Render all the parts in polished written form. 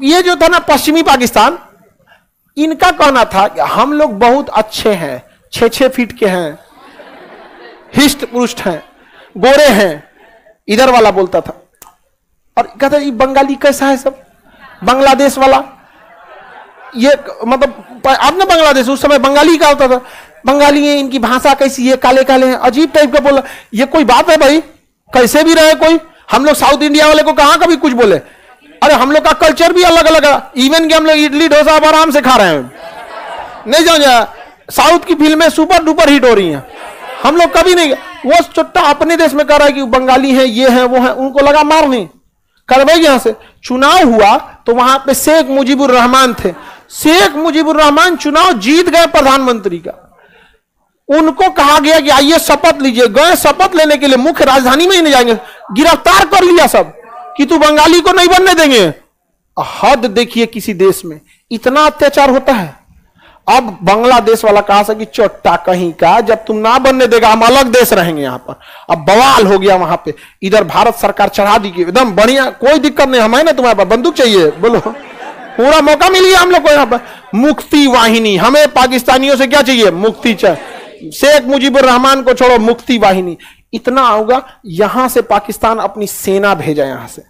ये जो था ना पश्चिमी पाकिस्तान, इनका कहना था कि हम लोग बहुत अच्छे हैं, 6-6 फीट के हैं, हिष्ट पुष्ट हैं, गोरे हैं, इधर वाला बोलता था। और कहता ये बंगाली कैसा है, सब बांग्लादेश वाला, ये मतलब अब ना बांग्लादेश, उस समय बंगाली का होता था, बंगाली है, इनकी भाषा कैसी है, काले काले हैं, अजीब टाइप का बोला। ये कोई बात है भाई, कैसे भी रहे कोई, हम लोग साउथ इंडिया वाले को कहां कभी कुछ बोले, अरे हम लोग का कल्चर भी अलग अलग है, इवन कि हम लोग इडली डोसा अब आराम से खा रहे हैं, नहीं समझा, साउथ की फिल्में सुपर डुपर हिट हो रही हैं, हम लोग कभी नहीं। वो चुट्टा अपने देश में कर रहा है कि बंगाली है, ये है वो है, उनको लगा मारने करवाएगी। यहां से चुनाव हुआ तो वहां पे शेख मुजीबुर रहमान थे, शेख मुजीबुर रहमान चुनाव जीत गए प्रधानमंत्री का, उनको कहा गया कि आइए शपथ लीजिए, गए शपथ लेने के लिए, मुख्य राजधानी में ही नहीं जाएंगे, गिरफ्तार कर लिया सब कि तू बंगाली को नहीं बनने देंगे। हद देखिए किसी देश में इतना अत्याचार होता है। अब बांग्लादेश वाला कहा था कि चोट्टा कहीं का, जब तुम ना बनने देगा हम अलग देश रहेंगे यहां पर। अब बवाल हो गया वहां पे, इधर भारत सरकार चढ़ा दी कि एकदम बढ़िया, कोई दिक्कत नहीं, हमें ना तुम्हारे पास बंदूक चाहिए, बोलो, पूरा मौका मिल गया हम लोग को यहाँ पर। मुक्ति वाहिनी, हमें पाकिस्तानियों से क्या चाहिए, मुक्ति चाहिए, शेख मुजीबुर रहमान को छोड़ो, मुक्ति वाहिनी। इतना होगा, यहां से पाकिस्तान अपनी सेना भेजा, यहां से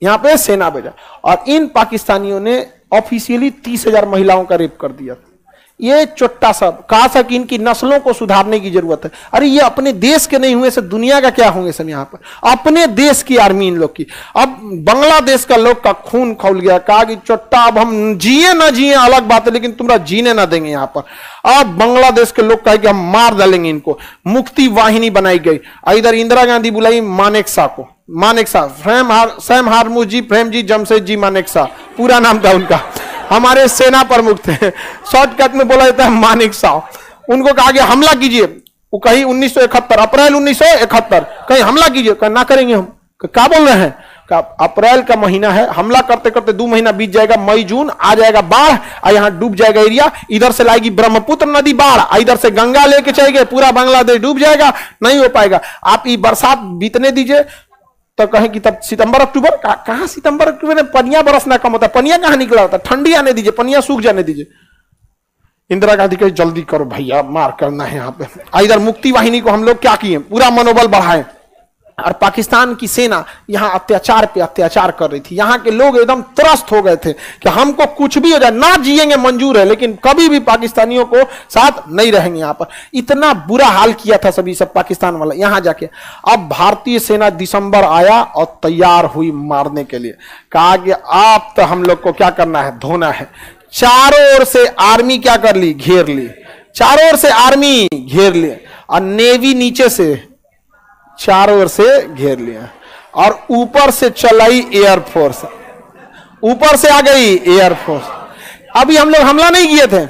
यहां पे सेना भेजा, और इन पाकिस्तानियों ने ऑफिशियली 30,000 महिलाओं का रेप कर दिया। ये चोट्टा सब कहा था कि इनकी नस्लों को सुधारने की जरूरत है। अरे ये अपने देश के नहीं हुए, से दुनिया का क्या होंगे सब, यहाँ पर अपने देश की आर्मी इन लोग की। अब बांग्लादेश का लोग का खून खौल गया, कहा कि चोट्टा अब हम जिए ना जिए अलग बात है, लेकिन तुम्हारा जीने ना देंगे यहाँ पर। अब बांग्लादेश के लोग कहे कि हम मार डालेंगे इनको। मुक्ति वाहिनी बनाई गई, इधर इंदिरा गांधी बुलाई मानेकशॉ को, मानेकशॉ, सैम हारमुजी प्रेम जी जमशेद जी मानेकशॉ पूरा नाम था उनका, हमारे सेना प्रमुख थे, शॉर्टकट में बोला जाता है मानेकशॉ। उनको कहा गया हमला कीजिए, वो कहीं 1971 अप्रैल 1971 कहीं हमला कीजिए, कहा ना करेंगे हम। क्या बोल रहे हैं, अप्रैल का महीना है, हमला करते करते 2 महीना बीत जाएगा, मई जून आ जाएगा बाढ़, और यहाँ डूब जाएगा एरिया, इधर से लाएगी ब्रह्मपुत्र नदी बाढ़, इधर से गंगा लेके चलेगी, पूरा बांग्लादेश डूब जाएगा, नहीं हो पाएगा। आप ये बरसात बीतने दीजिए, तो कहें कि तब सितंबर अक्टूबर, कहां सितंबर अक्टूबर में पनिया बरसना कम होता है, पनिया कहां निकला होता है, ठंडी आने दीजिए, पनिया सूख जाने दीजिए। इंदिरा गांधी कहे जल्दी करो भैया, मार करना है यहाँ पे। इधर मुक्ति वाहिनी को हम लोग क्या किए, पूरा मनोबल बढ़ाए, और पाकिस्तान की सेना यहाँ अत्याचार पे अत्याचार कर रही थी। यहाँ के लोग एकदम त्रस्त हो गए थे कि हमको कुछ भी हो जाए, ना जिएंगे मंजूर है, लेकिन कभी भी पाकिस्तानियों को साथ नहीं रहेंगे यहाँ पर। इतना बुरा हाल किया था सभी सब पाकिस्तान वाला यहाँ जाके। अब भारतीय सेना दिसंबर आया और तैयार हुई मारने के लिए। कहा कि आप तो हम लोग को क्या करना है, धोना है। चारों ओर से आर्मी क्या कर ली, घेर ली, चारों ओर से आर्मी घेर ली, और नेवी नीचे से चारों ओर से घेर लिया, और ऊपर से चलाई एयरफोर्स, ऊपर से आ गई एयरफोर्स। अभी हम लोग हमला नहीं किए थे,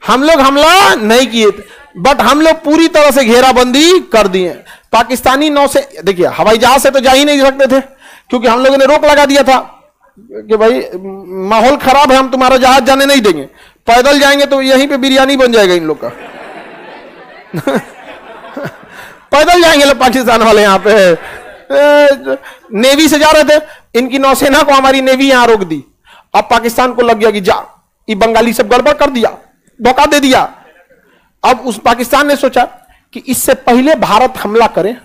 हम लोग हमला नहीं किए थे, बट हम लोग पूरी तरह से घेराबंदी कर दिए। पाकिस्तानी नौसेना, देखिए हवाई जहाज से तो जा ही नहीं सकते थे, क्योंकि हम लोगों ने रोक लगा दिया था कि भाई माहौल खराब है, हम तुम्हारा जहाज जाने नहीं देंगे। पैदल जाएंगे तो यहीं पे बिरयानी बन जाएगा इन लोग का। पैदल जाएंगे लोग पाकिस्तान वाले यहाँ पे। नेवी से जा रहे थे, इनकी नौसेना को हमारी नेवी यहां रोक दी। अब पाकिस्तान को लग गया कि जा, ये बंगाली सब गड़बड़ कर दिया, धोखा दे दिया। अब उस पाकिस्तान ने सोचा कि इससे पहले भारत हमला करे,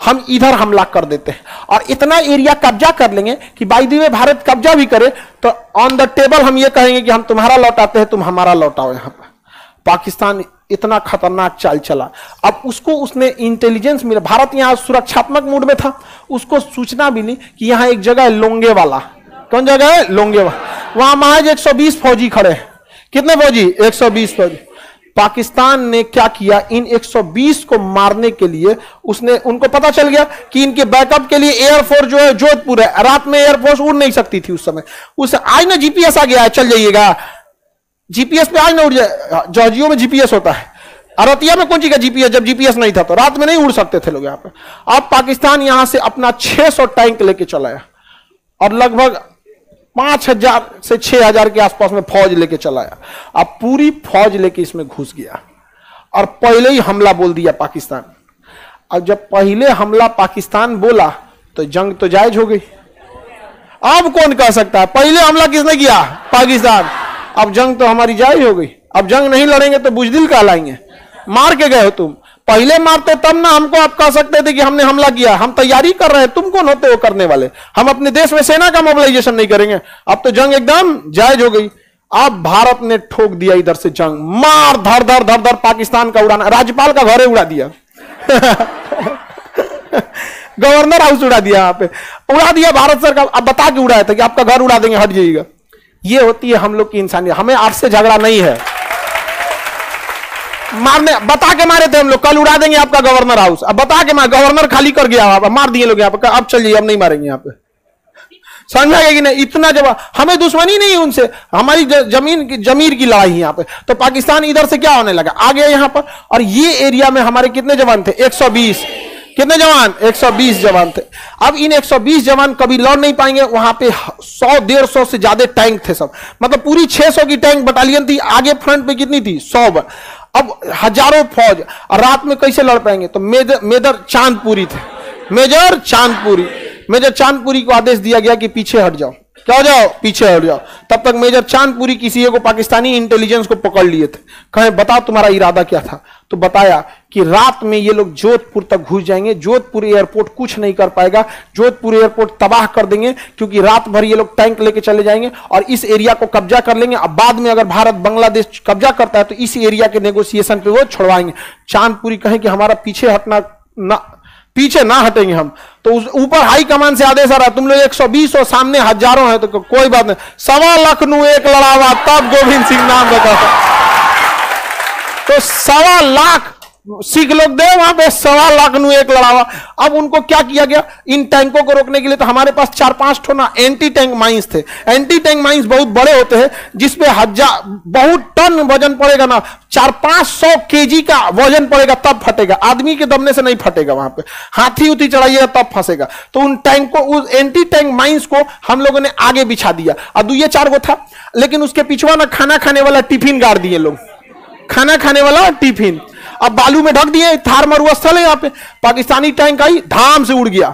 हम इधर हमला कर देते हैं और इतना एरिया कब्जा कर लेंगे कि बाय द वे भारत कब्जा भी करे तो ऑन द टेबल हम ये कहेंगे कि हम तुम्हारा लौटाते हैं, तुम हमारा लौटाओ। यहां पर पाकिस्तान इतना खतरनाक चाल चला। अब उसको उसने इंटेलिजेंस मिला, भारत यहां सुरक्षात्मक मूड में था, उसको सूचना मिली कि यहां एक जगह है लोंगेवाला। कौन जगह है? लोंगेवाला। वहां महज 120 फौजी खड़े हैं। कितने फौजी? 120 फौजी। पाकिस्तान ने क्या किया, इन 120 को मारने के लिए उसने, उनको पता चल गया कि इनके बैकअप के लिए एयरफोर्स जो है जोधपुर है। रात में एयरफोर्स उड़ नहीं सकती थी उस समय। उस आज ना जीपीएस आ गया है, चल जाइएगा जीपीएस पे, आज ना उड़ जाए। जॉर्जियो में जीपीएस होता है, अरतिया में कौन चीज का जीपीएस? जब जीपीएस नहीं था तो रात में नहीं उड़ सकते थे लोग यहां पर। अब पाकिस्तान यहां से अपना 600 टैंक लेके चलाया और लगभग 5,000 से 6,000 के आसपास में फौज लेके चलाया। अब पूरी फौज लेके इसमें घुस गया और पहले ही हमला बोल दिया पाकिस्तान। अब जब पहले हमला पाकिस्तान बोला तो जंग तो जायज हो गई। अब कौन कह सकता है? पहले हमला किसने किया? पाकिस्तान। अब जंग तो हमारी जारी हो गई, अब जंग नहीं लड़ेंगे तो बुजदिल कहलाएंगे। मार के गए हो तुम, पहले मारते तब ना हमको आप कह सकते थे कि हमने हमला किया। हम तैयारी कर रहे हैं, तुम कौन होते हो करने वाले? हम अपने देश में सेना का मोबिलाइजेशन नहीं करेंगे। अब तो जंग एकदम जायज हो गई। अब भारत ने ठोक दिया इधर से जंग, मार धर धर धर धर पाकिस्तान का उड़ाना, राज्यपाल का घर उड़ा दिया गवर्नर हाउस उड़ा दिया, यहाँ पे उड़ा दिया भारत सरकार। अब बता के उड़ाया था कि आपका घर उड़ा देंगे, हट जाइएगा। ये होती है हम लोग की इंसानियत। हमें आपसे झगड़ा नहीं है, मारने बता के मारे थे हम लोग, कल उड़ा देंगे आपका गवर्नर हाउस। अब बता के मार, गवर्नर खाली कर गया, मार दिए लोग यहाँ पे। अब चलिए, अब नहीं मारेंगे यहाँ पे, समझ में आएगी नहीं? इतना जब हमें दुश्मनी नहीं है उनसे, हमारी जमीर की लड़ाई यहाँ पे। तो पाकिस्तान इधर से क्या होने लगा, आ गया यहाँ पर। और ये एरिया में हमारे कितने जवान थे? 120। कितने जवान? 120 जवान थे। अब इन 120 जवान कभी लड़ नहीं पाएंगे। वहां पे 100-150 से ज्यादा टैंक थे सब, मतलब पूरी 600 की टैंक बटालियन थी। आगे फ्रंट पे कितनी थी? 100। अब हजारों फौज, और रात में कैसे लड़ पाएंगे? तो मेजर चांदपुरी थे, मेजर चांदपुरी। मेजर चांदपुरी को आदेश दिया गया कि पीछे हट जाओ। क्या हो जाओ? पीछे हट जाओ। तब तक मेजर चांदपुरी किसी को पाकिस्तानी इंटेलिजेंस को पकड़ लिए थे। कहे बताओ तुम्हारा इरादा क्या था? तो बताया कि रात में ये लोग जोधपुर तक घुस जाएंगे, जोधपुर एयरपोर्ट कुछ नहीं कर पाएगा, जोधपुर एयरपोर्ट तबाह कर देंगे, क्योंकि रात भर ये लोग टैंक लेके चले जाएंगे और इस एरिया को कब्जा कर लेंगे। अब बाद में अगर भारत बांग्लादेश कब्जा करता है तो इस एरिया के नेगोशिएशन पे वो छुड़वाएंगे। चांदपुरी कहे कि हमारा पीछे हटना ना, पीछे ना हटेंगे हम। तो उस ऊपर हाई कमान से आदेश आ रहा, तुम लोग 120 और सामने हजारों हैं, तो कोई बात नहीं, 1.25 लाख एक लड़ावा, तब गोविंद सिंह नाम रखा था। तो 1.25 लाख सिख लोग दे वहां पे, 1.25 लाख एक लड़ावा। अब उनको क्या किया गया? इन टैंकों को रोकने के लिए तो हमारे पास 4-5 ठो ना एंटी टैंक माइंस थे। एंटी टैंक माइंस बहुत बड़े होते हैं, जिसपे बहुत टन वजन पड़ेगा ना, 400-500 केजी का वजन पड़ेगा तब फटेगा, आदमी के दबने से नहीं फटेगा। वहां पे हाथी उथी चढ़ाइएगा तब फंसेगा। तो उन टैंक को, उस एंटी टैंक माइंस को हम लोगों ने आगे बिछा दिया। अब ये 4 गो था, लेकिन उसके पिछवा ना खाना खाने वाला टिफिन गाड़ दिए लोग, खाना खाने वाला टिफिन। अब बालू में ढक दिए, थार मरुस्थल है यहाँ पे। पाकिस्तानी टैंक आई, धाम से उड़ गया।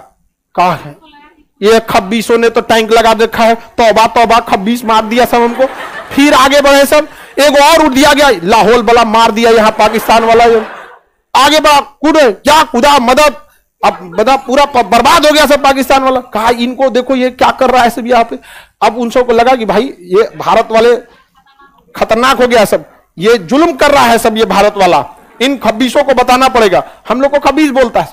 कहा है ये खब्बीसों ने तो टैंक लगा देखा है, तौबा तौबा, खब्बीस मार दिया सब हमको। फिर आगे बढ़े सब, एक और उड़ दिया गया, लाहौल वाला मार दिया यहाँ पाकिस्तान वाला। आगे बढ़ा, कूदे, क्या कूदा, मदद। अब बता पूरा बर्बाद हो गया सब पाकिस्तान वाला। कहा इनको देखो ये क्या कर रहा है सब यहाँ पे। अब उन सबको लगा कि भाई ये भारत वाले खतरनाक हो गया सब, ये जुल्म कर रहा है सब ये भारत वाला, इन खब्बीसों को बताना पड़ेगा। हम लोग को खब्बीस बोलता है,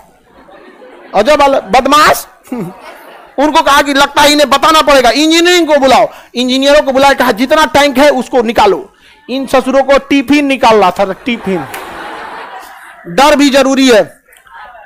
अजब बदमाश। उनको कहा कि लगता है इन्हें बताना पड़ेगा, इंजीनियरिंग को बुलाओ। इंजीनियरों को बुलाया, कहा जितना टैंक है उसको निकालो। इन ससुरों को टिफिन निकाल रहा था, टिफिन। डर भी जरूरी है।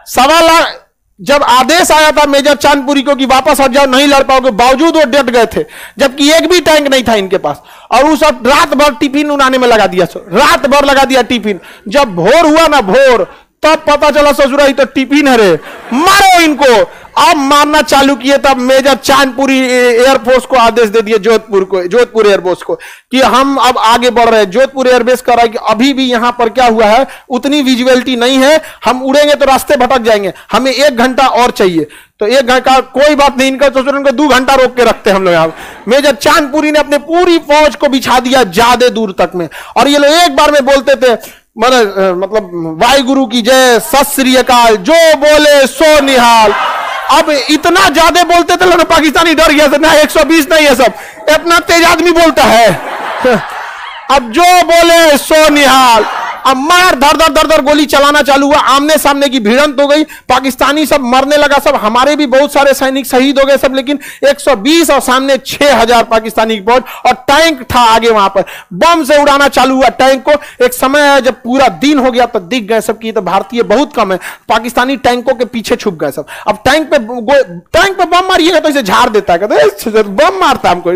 1.25 लाख जब आदेश आया था मेजर चांदपुरी को कि वापस हट जाओ, नहीं लड़ पाओगे, बावजूद वो डट गए थे, जबकि एक भी टैंक नहीं था इनके पास। और उस रात भर टिफिन उड़ाने में लगा दिया, रात भर लगा दिया टिफिन। जब भोर हुआ ना, भोर, तब पता चला ससुरा ही तो टिफिन है रे, मारो इनको। अब मारना चालू किए, तब मेजर चांदपुरी एयरफोर्स को आदेश दे दिए, जोधपुर एयरफोर्स को, कि हम अब आगे बढ़ रहे हैं। जोधपुर एयरबेस कह रहा है कि अभी भी यहां पर क्या हुआ है, उतनी विजुअलिटी नहीं है, हम उड़ेंगे तो रास्ते भटक जाएंगे, हमें 1 घंटा और चाहिए। तो 1 घंटा कोई बात नहीं, इनका ससुर को 2 घंटा रोक के रखते हम लोग यहाँ। मेजर चांदपुरी ने अपने पूरी फौज को बिछा दिया ज्यादा दूर तक में, और ये लोग एक बार में बोलते थे, मतलब वाहिगुरु की जय, सत श्री अकाल, जो बोले सो निहाल। अब इतना ज्यादा बोलते थे लोग, पाकिस्तानी डर गया था, ना 120 नहीं है सब, इतना तेज आदमी बोलता है। अब जो बोले सो निहाल। अब मार धर धर धर धर गोली चलाना चालू हुआ, आमने सामने की भिड़ंत हो गई, पाकिस्तानी सब मरने लगा सब, हमारे भी बहुत सारे सैनिक शहीद हो गए सब, लेकिन 120 और सामने 6000 पाकिस्तानी की फौज, और टैंक था आगे वहां पर, बम से उड़ाना चालू हुआ टैंक को। एक समय है जब पूरा दिन हो गया तो दिख गए सब की तो भारतीय बहुत कम है, पाकिस्तानी टैंकों के पीछे छुप गए सब। अब टैंक पे बम मारिएगा तो इसे झाड़ देता है, कहते बम मारता हमको,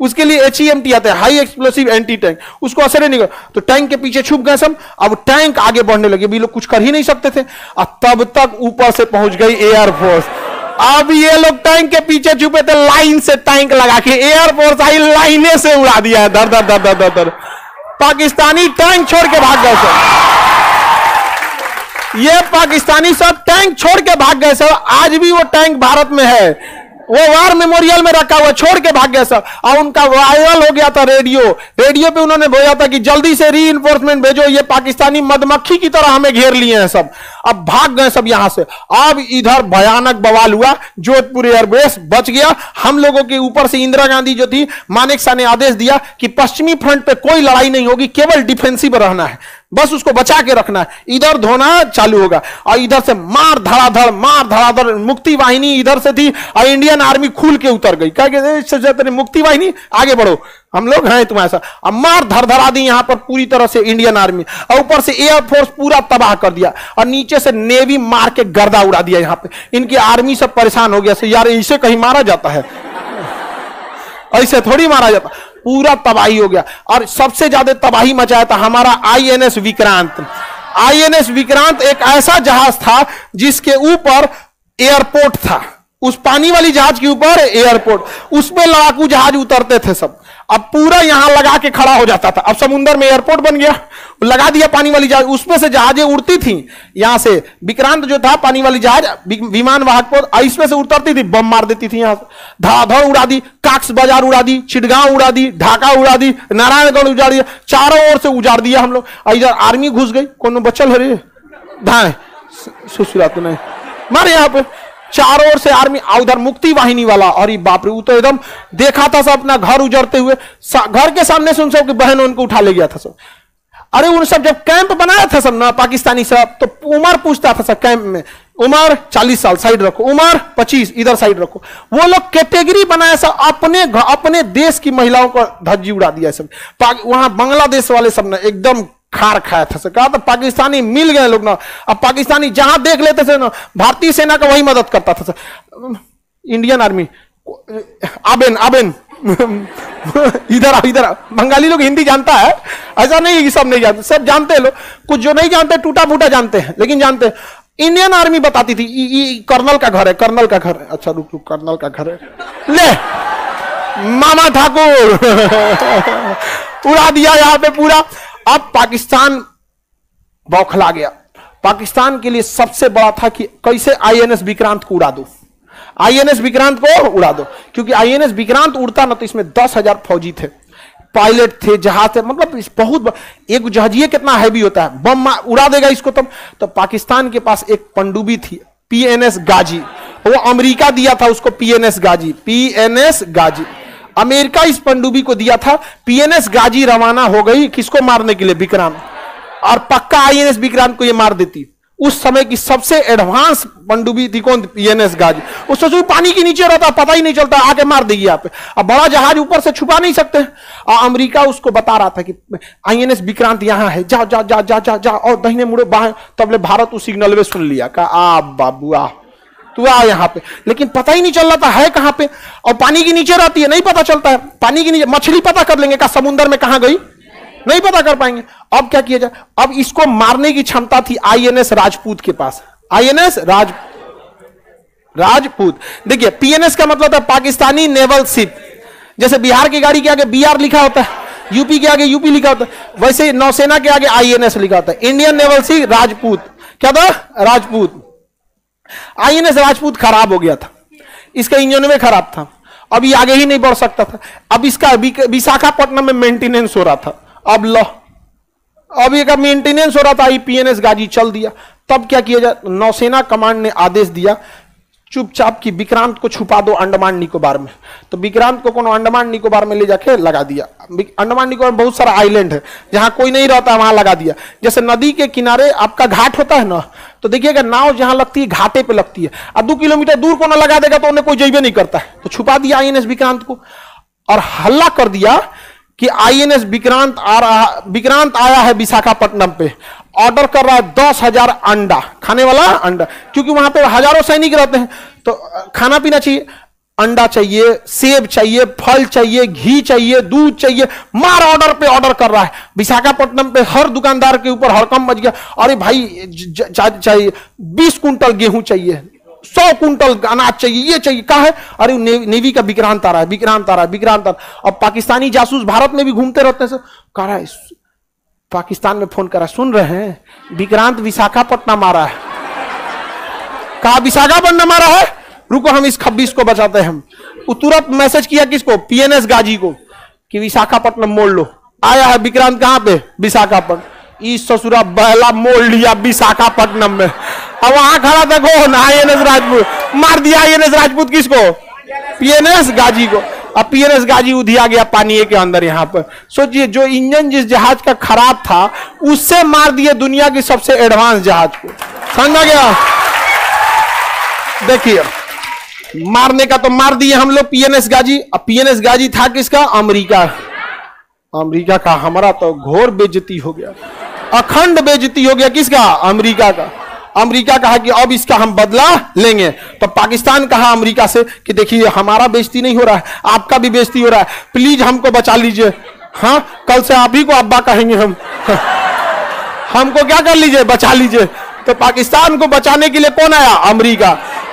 उसके लिए HEMT आता है, हाई एक्सप्लोसिव एंटी टैंक, उसको असर नहीं कर। तो टैंक के पीछे छुप गए सब। अब टैंक आगे बढ़ने लगे, भी लोग कुछ कर ही नहीं सकते थे, और तब तक ऊपर से पहुंच गई एयरफोर्स। अब ये लोग टैंक के पीछे छुपे थे, लाइन से टैंक लगा के एयरफोर्स आई, लाइने से उड़ा दिया, दर दर दर दर दर दर। पाकिस्तानी टैंक छोड़ के भाग गए सब, ये पाकिस्तानी सब टैंक छोड़ के भाग गए सब। आज भी वो टैंक भारत में है, वो वार मेमोरियल में रखा हुआ, छोड़ के भाग गया सब। और उनका वायरल हो गया था रेडियो पे उन्होंने बोला था कि जल्दी से रीइंफोर्समेंट भेजो, ये पाकिस्तानी मधुमक्खी की तरह हमें घेर लिए हैं सब। अब भाग गए सब यहां से। अब इधर भयानक बवाल हुआ, जोधपुर एयरबेस बच गया। हम लोगों के ऊपर से इंदिरा गांधी जो थी, मानेक शाह ने आदेश दिया कि पश्चिमी फ्रंट पे कोई लड़ाई नहीं होगी, केवल डिफेंसिव रहना है, बस उसको बचा के रखना है। इधर धोना चालू होगा और इधर से मार धड़ाधड़ मुक्ति वाहिनी इधर से थी और इंडियन आर्मी खुल के उतर गई। कहा मुक्ति वाहिनी आगे बढ़ो, हम लोग हैं तुम्हारे साथ। अब मार धड़धड़ा दी यहां पर पूरी तरह से इंडियन आर्मी, और ऊपर से एयरफोर्स पूरा तबाह कर दिया और नीचे से नेवी मार के गर्दा उड़ा दिया। यहां पे इनकी आर्मी सब परेशान हो गया, यार इसे कहीं मारा जाता है, ऐसे थोड़ी मारा जाता। पूरा तबाही हो गया। और सबसे ज्यादा तबाही मचाया था हमारा आईएनएस विक्रांत। आईएनएस विक्रांत एक ऐसा जहाज था जिसके ऊपर एयरपोर्ट था, उस पानी वाली जहाज के ऊपर एयरपोर्ट, उसमें लड़ाकू जहाज उतरते थे सब। अब पूरा यहां लगा के खड़ा हो जाता था। अब समुद्र में एयरपोर्ट बन गया, लगा दिया पानी वाली जहाज, उसमें से जहाजें उड़ती थी। यहां से विक्रांत जो था पानी वाली जहाज, विमान वाहक पोत, इसमें से उतरती थी, बम मार देती थी। यहां से धड़ाधड़ उड़ा दी, काक्स बाजार उड़ा दी, चिटगांव उड़ा दी, ढाका उड़ा दी, नारायणगढ़ उजाड़ दिया, चारों ओर से उजाड़ दिया हम लोग। इधर आर्मी घुस गई, कौन बच्चल हरे धाए सुसुरा तो नहीं मारे यहाँ पे चारों ओर से आर्मी। उधर मुक्ति वाहिनी वाला, और बाप रे, वो तो एकदम देखा था सब अपना घर उजड़ते हुए, घर के सामने से उन सब की बहन उनको उठा ले गया था सब। अरे उन सब जब कैंप बनाया था सब ना पाकिस्तानी सब, तो उमर पूछता था सब कैंप में, उमर 40 साल साइड रखो, उमर 25 इधर साइड रखो। वो लोग कैटेगरी बनाया सब, अपने देश की महिलाओं को धज्जी उड़ा दिया सब। वहां बांग्लादेश वाले सब ना एकदम खार खाया था, कहा था पाकिस्तानी मिल गए लोग ना। अब पाकिस्तानी जहां देख लेते थे ना, भारतीय सेना का वही मदद करता था। इंडियन आर्मी आबेन इधर बंगाली लोग हिंदी जानता है, ऐसा नहीं कि सब नहीं जानते, सब जानते हैं लोग। कुछ जो नहीं जानते टूटा फूटा जानते हैं, लेकिन जानते हैं। इंडियन आर्मी बताती थी कर्नल का घर है, कर्नल का घर है। अच्छा रुक कर्नल का घर है, ले मामा ठाकुर उड़ा दिया यहां पे पूरा। अब पाकिस्तान बौखला गया। पाकिस्तान के लिए सबसे बड़ा था कि कैसे आईएनएस विक्रांत को उड़ा दो, आईएनएस विक्रांत को उड़ा दो। क्योंकि आईएनएस विक्रांत उड़ता ना तो इसमें 10,000 फौजी थे, पायलट थे, जहाज थे, मतलब बहुत एक जहाजिए कितना हैवी होता है, बम उड़ा देगा इसको तब। तो पाकिस्तान के पास एक पनडुब्बी थी पीएनएस गाजी, वो अमेरिका दिया था उसको पीएनएस गाजी, पीएनएस गाजी अमेरिका इस पनडुब्बी को दिया था। पीएनएस गाजी रवाना हो गई किसको मारने के लिए, विक्रांत, और पक्का आईएनएस विक्रांत को ये मार देती। उस समय की सबसे एडवांस पनडुब्बी थी कौन, पीएनएस गाजी। उस सोचो पानी के नीचे रहता, पता ही नहीं चलता, आके मार देगी यहाँ पे। अब बड़ा जहाज ऊपर से छुपा नहीं सकते। और अमेरिका उसको बता रहा था कि आईएनएस विक्रांत यहाँ है, जा जा जा जा जा जा, और दाहिने मुड़े बाएं। तबले भारत उस सिग्नल में सुन लिया, कहा आ बाबू आ तू आ यहाँ पे, लेकिन पता ही नहीं चल रहा था है कहां पे। और पानी के नीचे रहती है, नहीं पता चलता है। पानी के नीचे मछली पता कर लेंगे, का समुद्र में कहां गई नहीं पता कर पाएंगे। अब क्या किया जाए, अब इसको मारने की क्षमता थी आईएनएस राजपूत के पास, आईएनएस राजपूत। देखिए पीएनएस का मतलब है पाकिस्तानी नेवल शिप। जैसे बिहार की गाड़ी के आगे बीआर लिखा होता है, यूपी के आगे यूपी लिखा होता है, वैसे नौसेना के आगे आईएनएस लिखा होता है, इंडियन नेवल शिप राजपूत। क्या था, राजपूत। आईएनएस राजपूत खराब हो गया था, इसका इंजन में खराब था, अब ये आगे ही नहीं बढ़ सकता था। अब इसका विशाखापट्टनम में मेंटेनेंस हो रहा था। अब लो अब ये का मेंटेनेंस हो रहा था, पीएनएस गाजी चल दिया। तब क्या किया जाए, नौसेना कमांड ने आदेश दिया चुपचाप कि विक्रांत को छुपा दो अंडमान निकोबार में। तो विक्रांत को कोनो अंडमान निकोबार में ले जाके लगा दिया। अंडमान निकोबार में बहुत सारा आइलैंड है जहां कोई नहीं रहता, वहां लगा दिया। जैसे नदी के किनारे आपका घाट होता है ना, तो देखिएगा नाव जहां लगती है घाटे पे लगती है, अब 2 किलोमीटर दूर को ना लगा देगा तो उन्हें कोई जइबे नहीं करता है। तो छुपा दिया आईएनएस विक्रांत को और हल्ला कर दिया कि आईएनएस विक्रांत आ रहा, विक्रांत आया है विशाखापट्टनम पे, ऑर्डर कर रहा है 10,000 अंडा, खाने वाला अंडा, क्योंकि वहां पे हजारों सैनिक रहते हैं तो खाना पीना चाहिए, अंडा चाहिए, सेब चाहिए, फल चाहिए, घी चाहिए, दूध चाहिए, मार ऑर्डर पे ऑर्डर कर रहा है। विशाखापट्टनम पे हर दुकानदार के ऊपर हड़कंप मच गया, अरे भाई चाहिए 20 कुंटल गेहूं चाहिए, 100 कुंटल अनाज चाहिए, ये चाहिए, कहा है, अरे नेवी का विक्रांत आ रहा है, विक्रांत आ रहा है, विक्रांत आ रहा है। अब पाकिस्तानी जासूस भारत में भी घूमते रहते हैं, कह रहा है पाकिस्तान में फोन करा, सुन रहे हैं विक्रांत विशाखापट्टनम आ रहा है, कहा विशाखापट्टनम आ रहा है, रुको हम इस खब्बीस को बचाते हैं। वो तुरंत मैसेज किया किसको, पीएनएस गाजी को, कि विशाखापट्टनम मोड़ लो। आया है विक्रांत कहां पे, विशाखापट्टनम। इस ससुरा बहला मोड़ लिया विशाखापट्टनम में। अब वहां खड़ा था कौन, आईएनएस राजपूत, मार दिया आईएनएस राजपूत किसको, पीएनएस गाजी को। अब पीएनएस गाजी उधिया गया पानी के अंदर। यहां पर सोचिए, जो इंजन जिस जहाज का खराब था उससे मार दिए दुनिया की सबसे एडवांस जहाज को। समझा गया? देखिए, मारने का तो मार दिए हम लोग पीएनएस गाजी। अब पीएनएस गाजी था किसका, अमेरिका। अमेरिका का। हमारा तो घोर बेइज्जती हो गया, अखंड बेइज्जती हो गया। किसका, अमेरिका का। अमेरिका कहा कि अब इसका हम बदला लेंगे। तो पाकिस्तान कहा अमेरिका से कि देखिए हमारा बेइज्जती नहीं हो रहा है, आपका भी बेइज्जती हो रहा है, प्लीज हमको बचा लीजिए। हाँ, कल से आप ही को अब्बा कहेंगे हम। हमको क्या कर लीजिए, बचा लीजिए। तो पाकिस्तान को बचाने के लिए कौन आया, अमेरिका।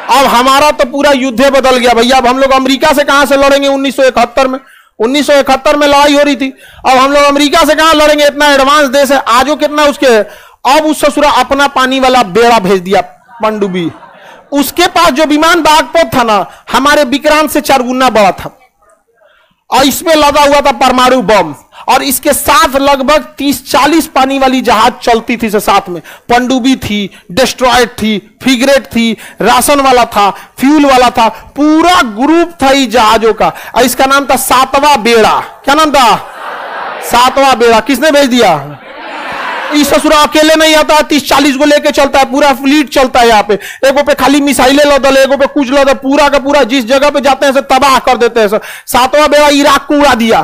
अब हमारा तो पूरा युद्ध बदल गया भैया। अब हम लोग अमेरिका से कहां से लड़ेंगे, 1971 में 1971 में लड़ाई हो रही थी। अब हम लोग अमेरिका से कहां लड़ेंगे, इतना एडवांस देश है। आजो कितना उसके, अब उस ससुरा अपना पानी वाला बेड़ा भेज दिया पनडुब्बी। उसके पास जो विमान बागपत था ना, हमारे विक्रांत से 4 गुना बड़ा था, और इसमें लगा हुआ था परमाणु बम। और इसके साथ लगभग 30-40 पानी वाली जहाज चलती थी। साथ में पनडुब्बी थी, डिस्ट्रॉयर थी, फ्रिगेट थी, राशन वाला था, फ्यूल वाला था, पूरा ग्रुप था इस जहाजों का। और इसका नाम था 7वां बेड़ा। क्या नाम था, 7वां बेड़ा। किसने भेज दिया, इस ससुरा अकेले नहीं आता, 30-40 को लेके चलता है, पूरा फ्लीट चलता है यहाँ पे। एगो पे खाली मिसाइलें लदल, एगो पे कुछ लदल, पूरा का पूरा जिस जगह पे जाते हैं सब तबाह कर देते हैं। 7वां बेड़ा इराक को उड़ा दिया,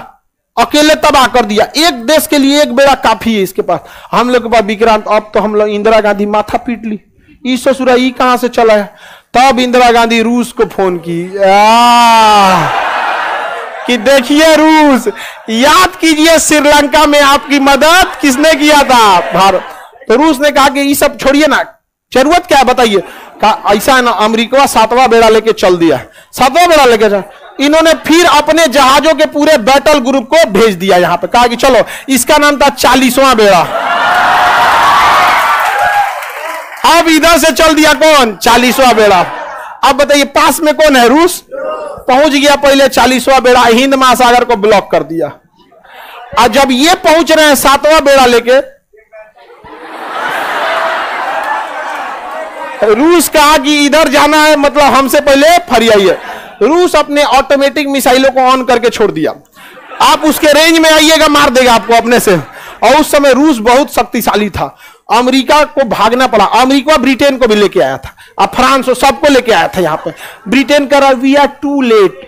अकेले तबाह कर दिया। एक देश के लिए एक बेड़ा काफी है इसके पास। हम लोग के पास विक्रांत। अब तो हम लोग इंदिरा गांधी माथा पीट ली, इस ससुरा ई कहां से चला है। तब इंदिरा गांधी रूस को फोन की कि देखिए रूस, याद कीजिए श्रीलंका में आपकी मदद किसने किया था, भारत। तो रूस ने कहा कि ये सब छोड़िए ना, जरूरत क्या है बताइए। कहा ऐसा है ना, अमेरिका 7वां बेड़ा लेके चल दिया, 7वां बेड़ा लेके जा। इन्होंने फिर अपने जहाजों के पूरे बैटल ग्रुप को भेज दिया यहां पे। कहा कि चलो, इसका नाम था 40वां बेड़ा। अब इधर से चल दिया कौन, 40वां बेड़ा। अब बताइए पास में कौन है, रूस। पहुंच गया पहले 40वां बेड़ा, हिंद महासागर को ब्लॉक कर दिया। और जब ये पहुंच रहे हैं 7वां बेड़ा लेके, रूस कहा कि इधर जाना है, मतलब हमसे पहले फरियाइए। रूस अपने ऑटोमेटिक मिसाइलों को ऑन करके छोड़ दिया, आप उसके रेंज में आइएगा, मार देगा आपको अपने से। और उस समय रूस बहुत शक्तिशाली था। अमेरिका को भागना पड़ा। अमेरिका ब्रिटेन को भी लेके आया था, अब फ्रांस को, सबको लेके आया था यहां पे। ब्रिटेन कर रहा, we are to late,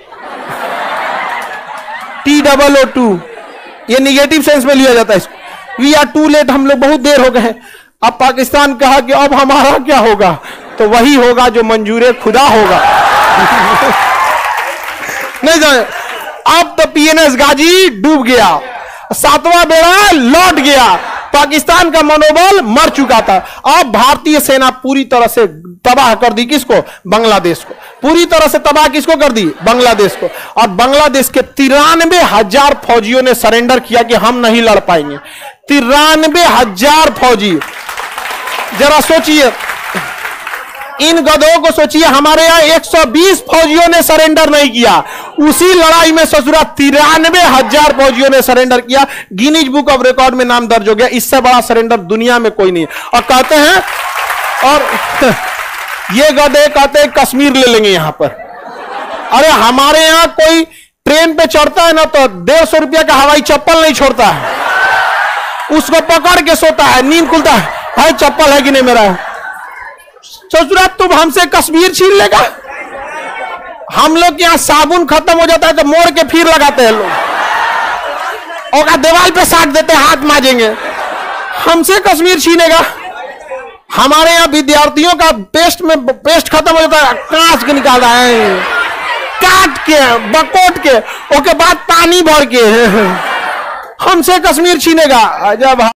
TOO2, ये निगेटिव सेंस में लिया जाता है इसको। वी आर टू लेट, हम लोग बहुत देर हो गए हैं। अब पाकिस्तान कहा कि अब हमारा क्या होगा, तो वही होगा जो मंजूर खुदा होगा। नहीं जाने, अब तो पीएनएस गाजी डूब गया, 7वां बेड़ा लौट गया। पाकिस्तान का मनोबल मर चुका था। अब भारतीय सेना पूरी तरह से तबाह कर दी किसको, बांग्लादेश को। पूरी तरह से तबाह किसको कर दी, बांग्लादेश को। और बांग्लादेश के 93,000 फौजियों ने सरेंडर किया कि हम नहीं लड़ पाएंगे। 93,000 फौजी। जरा सोचिए, इन गधों को सोचिए, हमारे यहां 120 फौजियों ने सरेंडर नहीं किया, उसी लड़ाई में ससुरा 93,000 फौजियों ने सरेंडर किया। गिनीज बुक ऑफ रिकॉर्ड में नाम दर्ज हो गया। इससे बड़ा सरेंडर दुनिया में कोई नहीं। और कहते हैं, और ये गधे कहते हैं कश्मीर ले लेंगे यहां पर। अरे हमारे यहां कोई ट्रेन पे चढ़ता है ना, तो 150 रुपया का हवाई चप्पल नहीं छोड़ता है, उसको पकड़ के सोता है, नींद खुलता है, भाई चप्पल है कि नहीं मेरा। ससुरा तुम हमसे कश्मीर छीन लेगा। हम लोग यहाँ साबुन खत्म हो जाता है तो मोड़ के फिर लगाते हैं लोग, और दीवार पे साट देते हैं, हाथ मांजेंगे। हमसे कश्मीर छीनेगा। हमारे यहाँ विद्यार्थियों का पेस्ट खत्म हो जाता है, कांच के निकाल रहा है, काट के बकोट के, उसके बाद पानी भर के। हमसे कश्मीर छीनेगा। जब